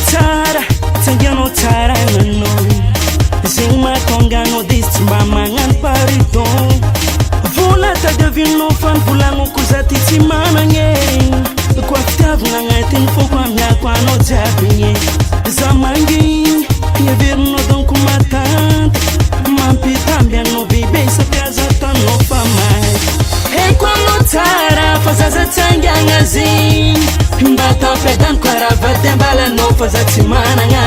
Tsara tsangianao tsara agnanao zegny mahatonga anao dia tsy mba magnano pardon vola tadiavinao fa nivolagnako za ty tsy managna koa fitiavagna agnatiny foko amiako anao jiaby za mangigny hiaverinao donko matante mampitamby anao bebe sapiaza tanao fa may haiko anao tsara fa zaza tsangiagna zegny mba tampedany karavady ambalanao fa za tsy managna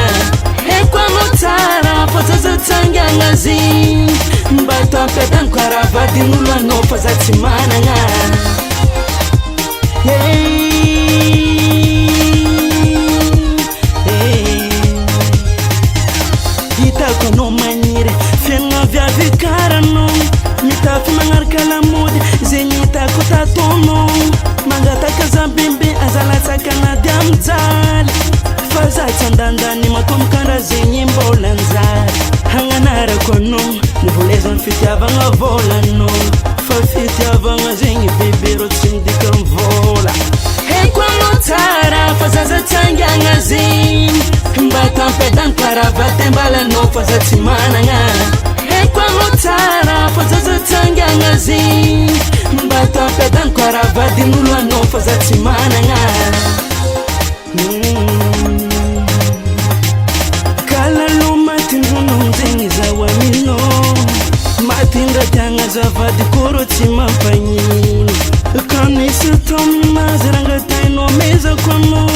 haiko anao tsara fa zaza tsangiagna zegny mba tampedany karavadin'olo anao fa za tsy managna hitako anao magniry fiagnana viavy karanao mitafy magnaraka lamody zegny hitako tatonao mangataka zambembe azalatsakana dia mijaly fa za tsy andandany matombokandra zegny mbolanjary hagnanarako anao nivolezany fitiavagna volanao fa fitiavagna zegny bebe ro tsy midika mivola haiko anao tsara fa zaza tsangiagna zegny mba tampedany karavady ambalanao fa za tsy managna haiko anao tsara fa zaza tsangiagna zegny mba tampedany karavadin'olo anao fa za tsy managna kalalo matindronao zegny zaho aminao matindra tiagna zavady koro tsy mampagnino ka misy taminazy rangatainao mezako anao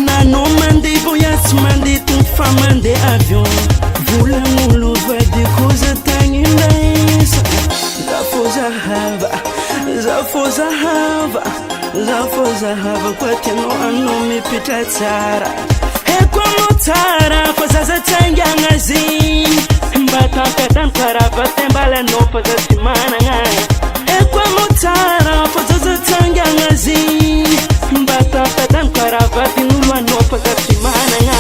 nanao mandeha voyatsy mandeha tompo fa mandeha avion volagn'olo vadiko za tagny ndaisa zafo zahava koa tianao anao mipitra tsara haiko anao tsara fa zaza tsangiagna zegny mba tampedany karavady ambalanao fa za tsy managna haiko anao tsara fa zaza tsangiagna zegny mba tampedany karavadin'olo anao fa za tsy managna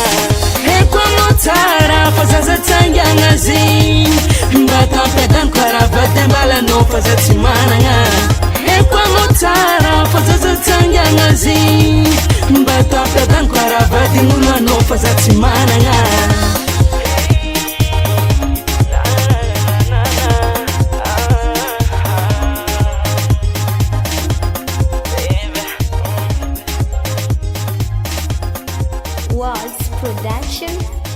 haiko anao tsara fa zaza tsangiagna zegny mba tampedany karavady ambalanao fa za tsy managna haiko anao tsara fa zaza tsangiagna zegny mba tampedany karavadin'olo anao fa za tsy managna Was production.